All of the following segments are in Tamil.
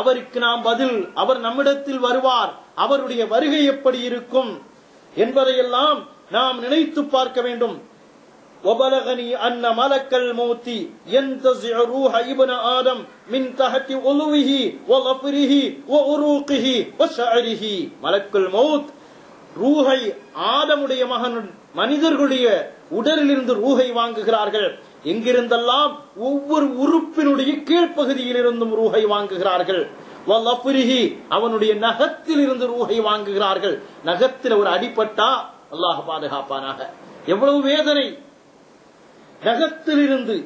அவருக்கு நாம் பதில், அவர் நம்மிடத்தில் வருவார், அவருடைய வருகை எப்படி இருக்கும் என்பதையெல்லாம் நாம் நினைத்து பார்க்க வேண்டும். وَبَلَغَنِي أَنَّ مَلَكَ الْمَوْتِ يَنْتَزِعُ رُوحَ ابْنِ آدَمَ مِنْ تَحْتِ عُضُوِهِ وَظَفْرِهِ وَعُرُوقِهِ وَشَعْرِهِ. மலக்குல் மௌத் ரூஹை ஆதமுடைய மகன் மனிதர்களுடைய உடலிலிருந்து ரூஹை வாங்குகிறார்கள். எங்கிருந்தெல்லாம் ஒவ்வொரு உறுப்பினுடைய கீழ்ப்பகுதியில் இருந்தும் ரூஹை வாங்குகிறார்கள். வலஃப்ரிஹி அவனுடைய நகத்தில் இருந்து ரூஹை வாங்குகிறார்கள். நகத்தில் ஒரு அடிபட்டா அல்லாஹ் பாதுகாப்பானாக, எவ்வளவு வேதனை நகத்தில் இருந்து.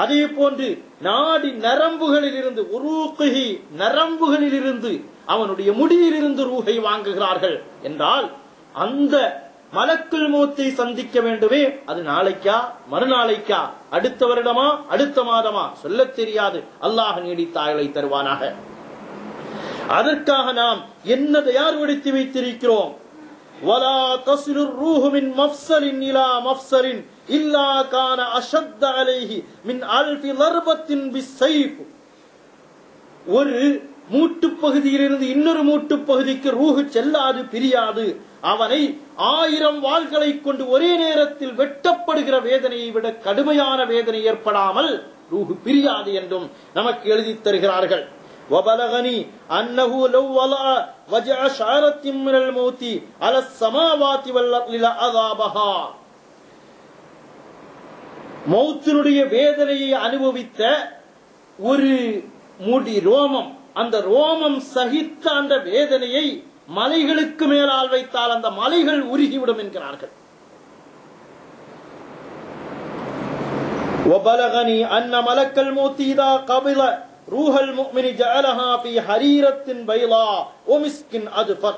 அதே போன்று நாடி நரம்புகளில் இருந்து, உரூகிஹி நரம்புகளில் இருந்து, அவனுடைய முடியில் இருந்து ரூஹை வாங்குகிறார்கள் என்றால் அந்த மலக்குல் மௌத்தை சந்திக்க வேண்டுமே, அது நாளைக்கா மறுநாளைக்கா, அடுத்த வருடமா அடுத்த மாதமா சொல்ல தெரியாது. அல்லாஹ் நீடித்தாயலை தருவானாக. அதற்காக நாம் என்ன தயார்படுத்தி வைத்திருக்கிறோம்? வலா தஸ்லுர் ரூஹு மின் மஃஸலின் இலா மஃஸலின் இல்லா கான அஷத்த அலைஹி மின் அல்ஃபி லர்பத்தின் பிஸ்ஸைஃப். ஒரு மூட்டு பகுதியிலிருந்து இன்னொரு மூட்டு பகுதிக்கு ரூஹு செல்லாது, பிரியாது. அவனை 1000 வாள்களை கொண்டு ஒரே நேரத்தில் வெட்டப்படுகிற வேதனையை விட கடுமையான வேதனை ஏற்படாமல் ரூஹு பிரியாது என்றும் நமக்கு எழுதி தருகிறார்கள். وَبَلَغَنِي أَنَّهُ لَوْ وَلَعَ وَجَعَ شَعْرَةٍ مِنَ الْمَوْتِ عَلَى السَّمَاوَاتِ وَالْأَرْضِ لَعَذَابَهَا. மௌத்தினுடைய வேதனையை அனுபவித்த ஒரு முடி ரோமம், அந்த ரோமம் சகித்த அந்த வேதனையை மலைகளுக்கு மேலால் வைத்தால் அந்த மலைகள் உருகிவிடும் என்கிறார்கள். وَبَلَغَنِي أَنَّ مَلَكَ الْمَوْتِ إِذَا قَبِضَ روح المؤمن جعلها في حريرة بيضاء ومسك أدفر.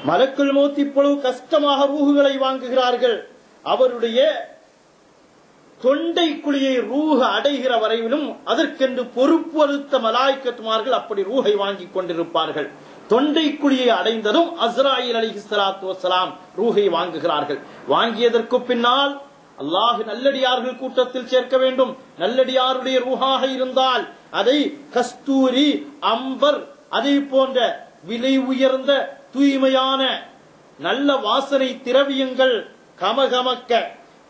மலக்குல் மௌத் இப்பொழுது கஷ்டமாக ரூஹுகளை வாங்குகிறார்கள். அவருடைய தொண்டை குழியை ரூஹ் அடைகிற வரையிலும் அதற்கென்று பொறுப்பு அளித்த மலாய்க்கத்துமார்கள் அப்படி ரூஹை வாங்கி கொண்டிருப்பார்கள். தொண்டை குழியை அடைந்ததும் அஸ்ராயில் அலைஹிஸ்ஸலாத்து வஸ்ஸலாம் ரூஹை வாங்குகிறார்கள். வாங்கியதற்கு பின்னால் அல்லாஹ் நல்லடியார்கள் கூட்டத்தில் சேர்க்க வேண்டும். நல்லடியாருடைய ரூஹாக இருந்தால் அதை கஸ்தூரி, அம்பர், அதே போன்ற விலை உயர்ந்த தூய்மையான நல்ல வாசனை திரவியங்கள் கமகமக்க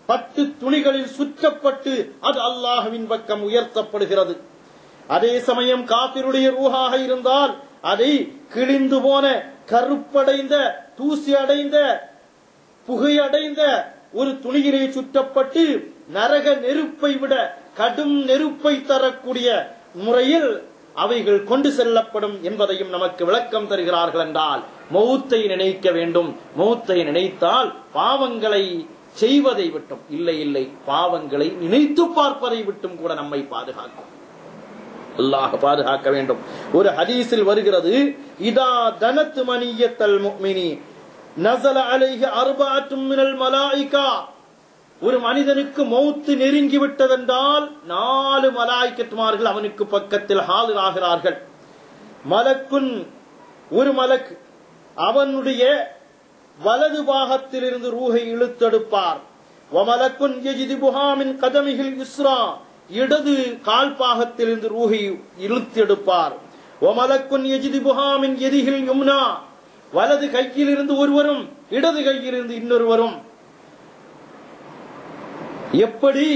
பட்டு துணிகளில் சுற்றப்பட்டு அது அல்லாஹ்வின் பக்கம் உயர்த்தப்படுகிறது. அதே சமயம் காபிருடைய ரூஹாக இருந்தால் அதை கிழிந்து போன, கருப்படைந்த, தூசி அடைந்த, புகையடைந்த ஒரு துணியிலே சுற்றப்பட்டு நரக நெருப்பை விட கடும் நெருப்பை தரக்கூடிய முறையில் அவைகள் கொண்டு செல்லப்படும் என்பதையும் நமக்கு விளக்கம் தருகிறார்கள். என்றால் மௌத்தை நினைக்க வேண்டும். மௌத்தை நினைத்தால் பாவங்களை செய்வதை விட்டும், இல்லை பாவங்களை நினைத்து பார்ப்பதை விட்டும் கூட நம்மை பாதுகாக்கும். அல்லாஹ் பாதுகாக்க வேண்டும். ஒரு ஹதீஸில் வருகிறது, இதா தனத் மனியத்தல் முஃமினி நஸல அலைஹி அர்பஅத்தும் மினல் மலாயிகா. ஒரு மனிதனுக்கு மௌத் நெருங்கி விட்டதென்றால் 4 மலாயிக்கத்துமார்கள் அவனுக்கு பக்கத்தில் ஆஜராகிறார்கள். மலக்குன், ஒரு மலக் அவனுடைய வலது பாகத்திலிருந்து ரூஹை இழுத்தெடுப்பார். வமலக்குன் யஜிதுஹா மின் கதமிஹில் யுஸ்ரா, இடது கால் பாகத்திலிருந்து ரூஹை இழுத்தெடுப்பார். வமலக்குன் யஜிதுஹா மின் யதிஹில் யும்னா, வலது கையிலிருந்து ஒருவரும் இடது கையிலிருந்து இன்னொருவரும். எப்படி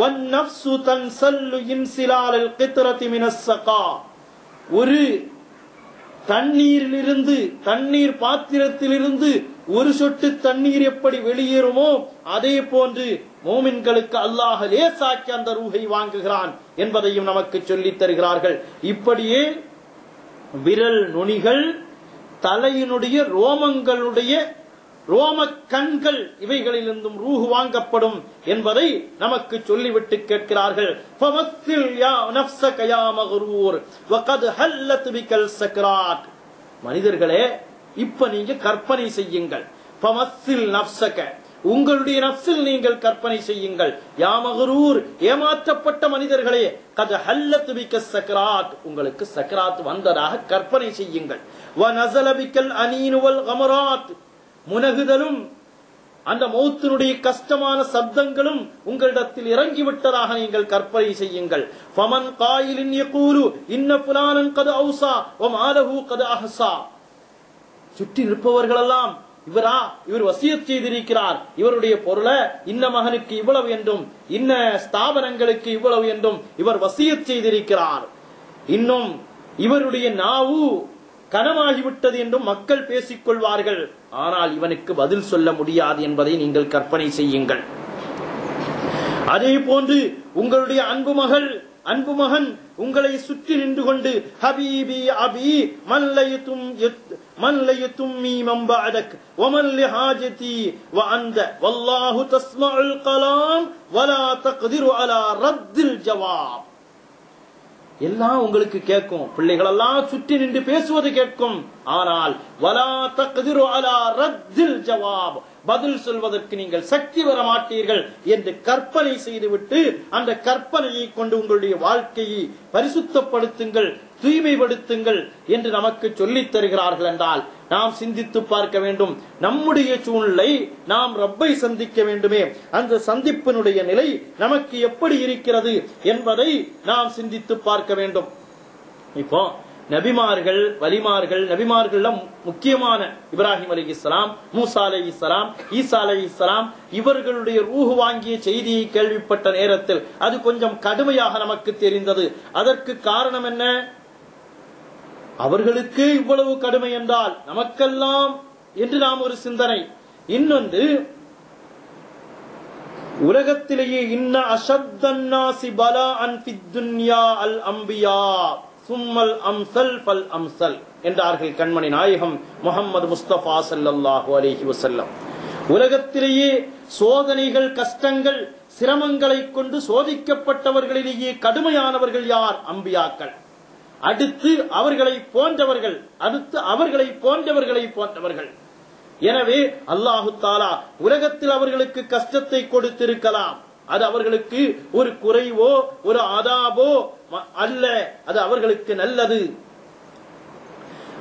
வன்னஃப்சு தன்சல்லு இன்சிலால் கித்ரதி மினஸ் ஸகா, ஒரு தண்ணீரிலிருந்து, தண்ணீர் பாத்திரத்திலிருந்து ஒரு சொட்டு தண்ணீர் எப்படி வெளியேறுமோ அதே போன்று மோமின்களுக்கு அல்லாஹ் லேசாக்கி அந்த ரூஹை வாங்குகிறான் என்பதையும் நமக்கு சொல்லித் தருகிறார்கள். இப்படியே விரல் நுனிகள், தலையினுடைய ரோமங்களுடைய ரோம கண்கள், இவைகளிலிருந்தும் ரூஹ் வாங்கப்படும் என்பதை நமக்கு சொல்லிவிட்டு கேட்கிறார்கள். ஃபமஸ்ஸில் யா நஃப்ஸக யா மக்ரூர் வகத் ஹல்லத் பிகல் சக்ராத். மனிதர்களே, இப்ப நீங்க கற்பனை செய்யுங்கள். ஃபமஸ்ஸில் நஃப்ஸக, உங்களுடைய நஃப்ஸில் நீங்கள் கற்பனை செய்யுங்கள். யா மக்ரூர், ஏமாற்றப்பட்ட மனிதர்களே, கத் ஹல்லத் பிகல் சக்ராத், உங்களுக்கு சக்ராத் வந்ததாக கற்பனை செய்யுங்கள். வ நஸல பிகல் அனீன் வல் கமராத், முனகுதலும் அந்த மௌத்தினுடைய கஷ்டமான சப்தங்களும் உங்களிடத்தில் இறங்கிவிட்டதாக நீங்கள் கற்பனை செய்யுங்கள். ஃபமன் காயிலின் யகூலு இன்ன ஃபுலானன் கத் அவ்ஸா வ மாலஹு கத் அஹ்ஸா. சுற்றி நிற்பவர்கள் எல்லாம் இவர் வசியத் செய்திருக்கிறார், இவருடைய பொருளை இன்ன மகனுக்கு இவ்வளவு என்றும் இன்ன ஸ்தாபனங்களுக்கு இவ்வளவு என்றும் இவர் வசியத் செய்திருக்கிறார், இன்னும் இவருடைய நாவு கனமாகிவிட்டது என்றும் மக்கள் பேசிக் கொள்வார்கள். ஆனால் இவனுக்கு பதில் சொல்ல முடியாது என்பதை நீங்கள் கற்பனை செய்யுங்கள். அதே போன்று உங்களுடைய அன்பு மகன் உங்களை சுற்றி நின்று கொண்டு ஹபீபி அபி மன்லயத்தும் மீ மம்பஅதக் வமன் லிஹாஜதி வஅன்த வல்லாஹு தஸ்மஉல் கலாம் வலா தக்திரு அலா ரத்தில் ஜவாப். எல்லாம் உங்களுக்கு கேட்கும், பிள்ளைகள் எல்லாம் சுற்றி நின்று பேசுவது கேட்கும். ஆனால் வலா தக்திரு அலா ரத்தில் ஜவாப், பதில் சொல்வதற்கு நீங்கள் சக்தி வர மாட்டீர்கள் என்று கற்பனை செய்துவிட்டு அந்த கற்பனையை கொண்டு உங்களுடைய வாழ்க்கையை பரிசுத்தப்படுத்துங்கள், தூய்மைப்படுத்துங்கள் என்று நமக்கு சொல்லித் தருகிறார்கள் என்றால் நாம் சிந்தித்து பார்க்க வேண்டும். நம்முடைய சூழ்நிலை, நாம் ரப்பை சந்திக்க வேண்டுமே, அந்த சந்திப்பினுடைய நிலை நமக்கு எப்படி இருக்கிறது என்பதை நாம் சிந்தித்து பார்க்க வேண்டும். இப்போ நபிமார்கள், வலிமார்கள், நபிமார்கள் முக்கியமான இப்ராஹிம் அலைஹிஸ்ஸலாம், மூசா அலைஹிஸ்ஸலாம், ஈசா அலைஹிஸ்ஸலாம் இவர்களுடைய ரூஹ் வாங்கிய செய்தியை கேள்விப்பட்ட நேரத்தில் அது கொஞ்சம் கடுமையாக நமக்கு தெரிந்தது. அதற்கு காரணம் என்ன? அவர்களுக்கு இவ்வளவு கடுமை என்றால் நமக்கெல்லாம் என்று நாம் ஒரு சிந்தனை. இன்னொன்று, உலகத்திலேயே இன்ன அஷத்தன்னாசி பலாஅன் ஃபித் துன்யா அல் அம்பியா சும்மல் அம்சல் ஃபல் அம்சல் என்றார்கள் கண்மணி நாயகம் முஹம்மது முஸ்தபா ஸல்லல்லாஹு அலைஹி வஸல்லம். உலகத்திலேயே சோதனைகள், கஷ்டங்கள், சிரமங்களை கொண்டு சோதிக்கப்பட்டவர்களிலேயே கடுமையானவர்கள் யார்? அம்பியாக்கள். அடுத்து அவர்களை போன்றவர்கள், அடுத்து அவர்களை போன்றவர்கள். எனவே அல்லாஹு தஆலா உலகத்தில் அவர்களுக்கு கஷ்டத்தை கொடுத்திருக்கலாம், அது அவர்களுக்கு ஒரு குறைவோ ஒரு ஆதாபோ அல்ல, அது அவர்களுக்கு நல்லது.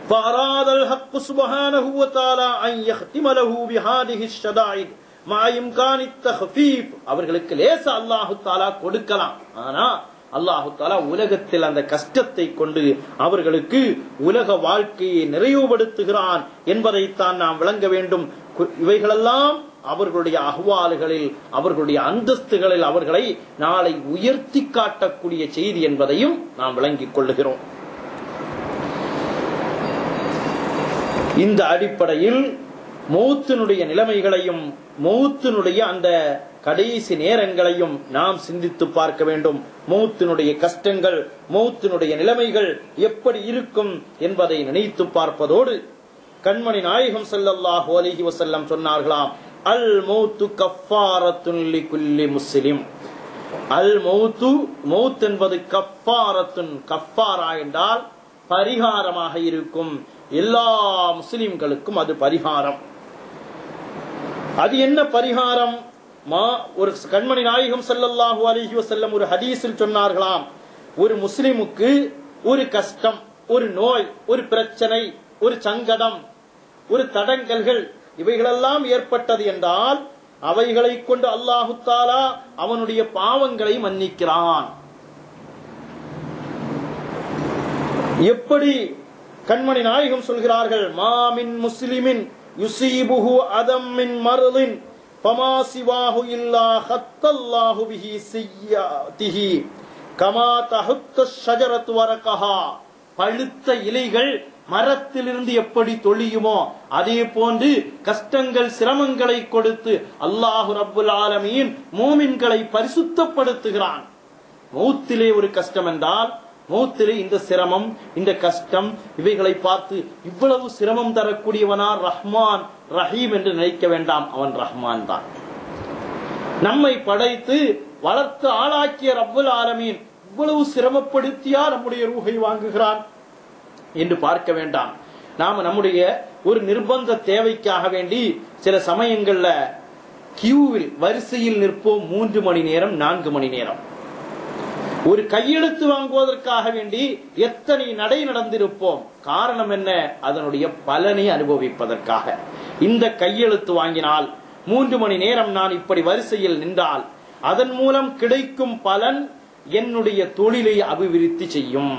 فأراد الحق سبحانه وتعالى أن يختم له بهذه الشدائد مع إمكان التخفيف. அவர்களுக்கு லேசா அல்லாஹு தஆலா கொடுக்கலாம், ஆனா அல்லாஹு தஆலா உலகத்தில் அந்த கஷ்டத்தை கொண்டு அவர்களுக்கு உலக வாழ்க்கையை நிறைவுபடுத்துகிறான் என்பதைத்தான் நாம் விளங்க வேண்டும். இவைகளெல்லாம் அவர்களுடைய அஹ்வால்களில், அவர்களுடைய அந்தஸ்துகளில் அவர்களை நாளை உயர்த்தி காட்டக்கூடிய செய்தி என்பதையும் நாம் விளங்கிக் கொள்ளுகிறோம். இந்த அடிப்படையில் மௌத்தினுடைய நிலைமைகளையும் மௌத்தினுடைய அந்த கடைசி நேரங்களையும் நாம் சிந்தித்து பார்க்க வேண்டும். மௌத்தினுடைய கஷ்டங்கள், மௌத்தினுடைய நிலைமைகள் எப்படி இருக்கும் என்பதை நினைத்து பார்ப்பதோடு கண்மணி நாயகம் ஸல்லல்லாஹு அலைஹி வஸல்லம் சொன்னார்களாம், அல் மௌத்து கஃபாரத்துன் லிகுல்லி முஸ்லிம். அல் மௌத்து, மௌத் என்பது கஃபாரத்துன், கஃபாரா என்றால் பரிகாரமாக இருக்கும். எல்லா முஸ்லிம்களுக்கும் அது பரிகாரம். அது என்ன பரிகாரம்? ஒரு கண்மணி நாயகம் ஸல்லல்லாஹு அலைஹி வஸல்லம் ஒரு ஹதீஸில் சொன்னார்களாம், ஒரு முஸ்லிமுக்கு ஒரு கஷ்டம், ஒரு நோய், ஒரு பிரச்சனை, ஒரு சங்கடம், ஒரு தடங்கல்கள் இவைகளெல்லாம் ஏற்பட்டது என்றால் அவைகளை கொண்டு அல்லாஹு தஆலா அவனுடைய பாவங்களை மன்னிக்கிறான். எப்படி? கண்மணி நாயகம் சொல்கிறார்கள், மாமின் முஸ்லிமின் யுஸீபுஹு அதம் மின் மர்லின் ஃபமா சிவாஹு இல்லா ஹத்தல்லாஹு பிஹி ஸய்யாதிஹி கமா தஹுத்த ஷஜரத்து வரகஹா. பழுத்த இலைகள் மரத்திலிருந்து எப்படி தொழியுமோ அதே போன்று கஷ்டங்கள், சிரமங்களை கொடுத்து அல்லாஹு ரப்புல் ஆலமீன் மூமின்களை பரிசுத்தப்படுத்துகிறான். மௌத்திலே ஒரு கஷ்டம் என்றால், மௌத்திலே இந்த சிரமம், இந்த கஷ்டம், இவைகளை பார்த்து இவ்வளவு சிரமம் தரக்கூடியவனா ரஹ்மான் ரஹீம் என்று நினைக்க வேண்டாம். அவன் ரஹ்மான் தான். நம்மை படைத்து வளர்த்து ஆளாக்கிய ரப்புல் ஆலமீன் இவ்வளவு சிரமப்படுத்தியா நம்முடைய ரூஹை வாங்குகிறான் என்று பார்க்க வேண்டாம். நாம நம்முடைய ஒரு நிர்பந்த தேவைக்காக வேண்டி சில சமயங்கள்ல கியூவில் வரிசையில் நிற்போம் 3 மணி நேரம், 4 மணி நேரம். ஒரு கையெழுத்து வாங்குவதற்காக வேண்டி எத்தனை நடை நடந்திருப்போம். காரணம் என்ன? அதனுடைய பலனை அனுபவிப்பதற்காக. இந்த கையெழுத்து வாங்கினால் 3 மணி நேரம் நான் இப்படி வரிசையில் நின்றால் அதன் மூலம் கிடைக்கும் பலன் என்னுடைய தொழிலை அபிவிருத்தி செய்யும்.